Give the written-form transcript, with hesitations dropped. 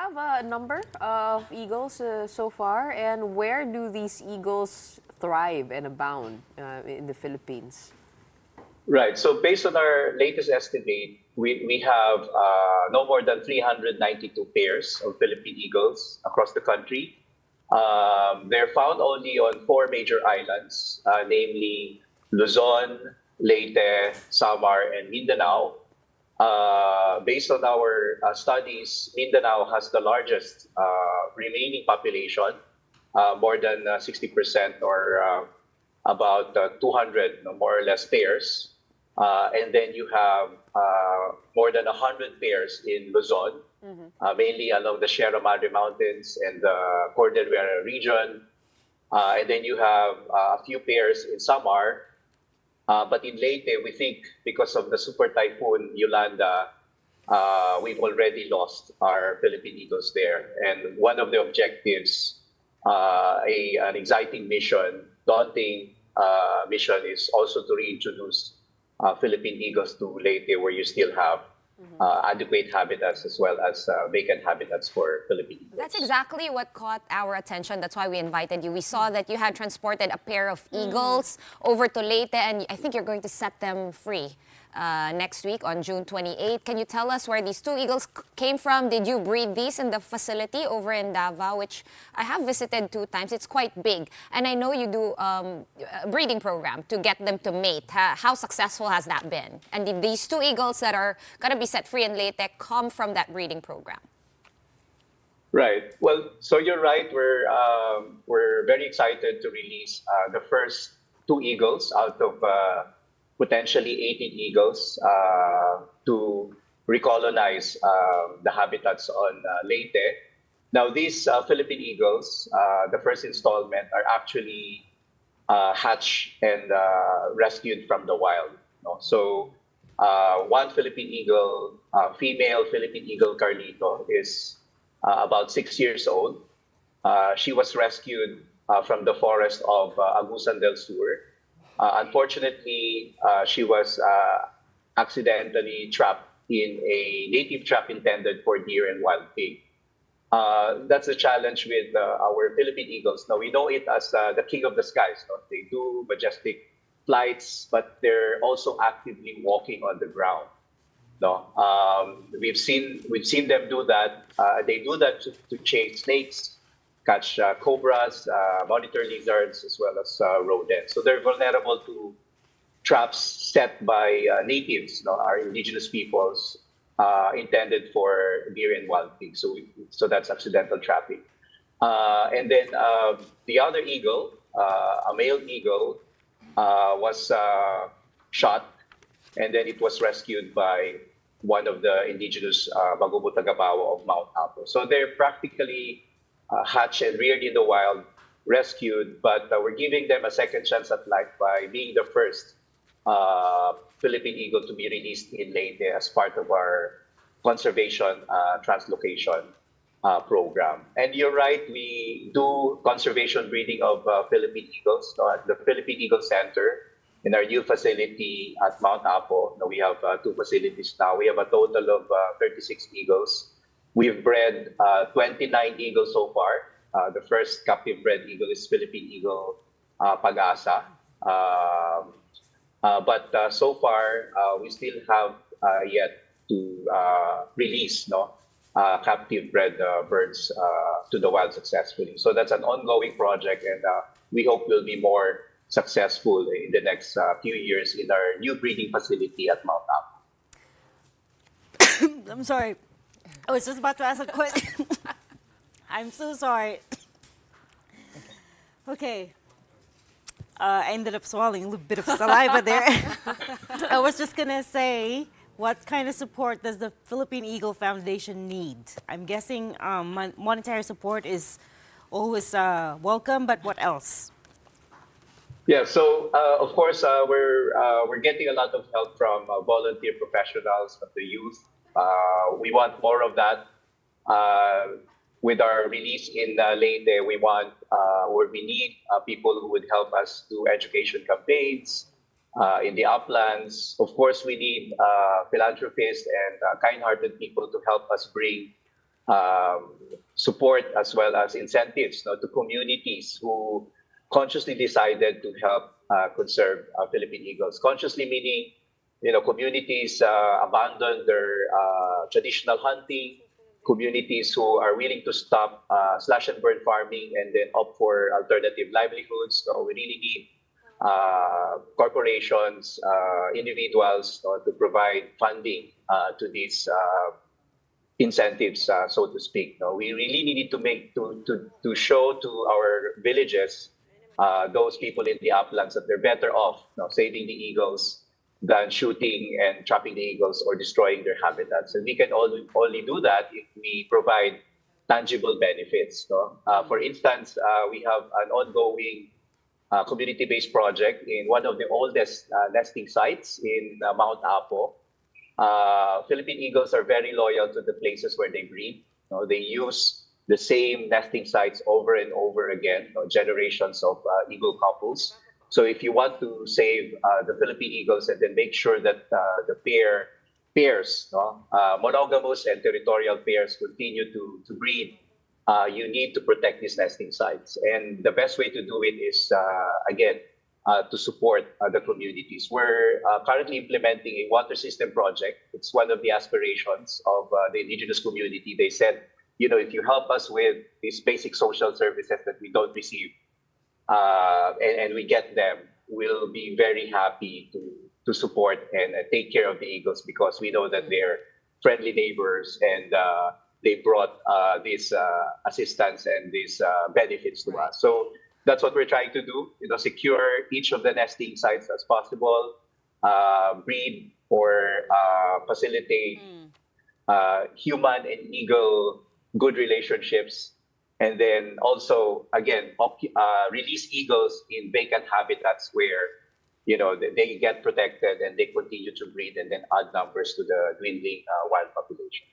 have a number of eagles so far, and where do these eagles thrive and abound in the Philippines? Right. So based on our latest estimate, we have no more than 392 pairs of Philippine eagles across the country. They're found only on four major islands, namely Luzon, Leyte, Samar, and Mindanao. Based on our studies, Mindanao has the largest remaining population, more than 60% or about 200, more or less, pairs. And then you have more than 100 pairs in Luzon, mainly along the Sierra Madre Mountains and the Cordillera region. And then you have a few pairs in Samar. But in Leyte, we think because of the super typhoon Yolanda, we've already lost our Philippine Eagles there. And one of the objectives, an exciting mission, daunting mission, is also to reintroduce Philippine Eagles to Leyte, where you still have adequate habitats as well as vacant habitats for Philippine eagles. That's exactly what caught our attention. That's why we invited you. We saw that you had transported a pair of eagles over to Leyte, and I think you're going to set them free next week on June 28th. Can you tell us where these two eagles came from? Did you breed these in the facility over in Davao, which I have visited 2 times? It's quite big. And I know you do a breeding program to get them to mate. How successful has that been? And did these two eagles that are going to be set free in Leyte come from that breeding program? Right. Well, so you're right. We're very excited to release the first 2 eagles out of potentially 18 eagles to recolonize the habitats on Leyte. Now, these Philippine eagles, the first installment, are actually hatched and rescued from the wild. No? So, one Philippine eagle, female Philippine eagle Carlito, is about 6 years old. She was rescued from the forest of Agusan del Sur. Unfortunately, she was accidentally trapped in a native trap intended for deer and wild pig. That's the challenge with our Philippine eagles. Now, we know it as the king of the skies. No? They do majestic flights, but they're also actively walking on the ground. No? We've seen them do that. They do that to chase snakes, catch cobras, monitor lizards, as well as rodents. So they're vulnerable to traps set by natives, no, our indigenous peoples, intended for deer and wild pigs. So that's accidental trapping. And then the other eagle, a male eagle, was shot, and then it was rescued by one of the indigenous Bagubutagabawa of Mount Apo. So they're practically hatched and reared in the wild, rescued, but we're giving them a second chance at life by being the first Philippine eagle to be released in Leyte as part of our conservation translocation program. And you're right, we do conservation breeding of Philippine eagles. So at the Philippine Eagle Center, in our new facility at Mount Apo, we have 2 facilities now. We have a total of 36 eagles. We've bred 29 eagles so far. The first captive bred eagle is Philippine Eagle Pag-asa. But so far, we still have yet to release captive bred birds to the wild successfully. So that's an ongoing project, and we hope we'll be more successful in the next few years in our new breeding facility at Mount Apo. I'm sorry. I was just about to ask a question. I'm so sorry. Okay. I ended up swallowing a little bit of saliva there. I was just going to say, what kind of support does the Philippine Eagle Foundation need? I'm guessing monetary support is always welcome, but what else? Yeah, so of course we're getting a lot of help from volunteer professionals, from the youth. We want more of that. With our release in Leyte, we want or we need people who would help us do education campaigns in the uplands. Of course, we need philanthropists and kind-hearted people to help us bring support as well as incentives, to communities who consciously decided to help conserve Philippine eagles. Consciously meaning, communities abandon their traditional hunting, communities who are willing to stop slash and burn farming and then opt for alternative livelihoods. So we really need corporations, individuals to provide funding to these incentives, so to speak. No, we really needed to make to show to our villages, those people in the uplands, that they're better off, saving the eagles than shooting and trapping the eagles or destroying their habitats. And we can only do that if we provide tangible benefits. No? For instance, we have an ongoing community-based project in one of the oldest nesting sites in Mount Apo. Philippine eagles are very loyal to the places where they breed. They use the same nesting sites over and over again, generations of eagle couples. So if you want to save the Philippine eagles and then make sure that the pairs, monogamous and territorial pairs, continue to breed, you need to protect these nesting sites. And the best way to do it is, again, to support the communities. We're currently implementing a water system project. It's one of the aspirations of the indigenous community. They said, if you help us with these basic social services that we don't receive, and we get them, we'll be very happy to support and take care of the eagles, because we know that they're friendly neighbors and they brought this assistance and these benefits to us. So that's what we're trying to do, secure each of the nesting sites as possible, breed or facilitate human and eagle good relationships, and then also, again, release eagles in vacant habitats where, they get protected and they continue to breed and then add numbers to the dwindling wild population.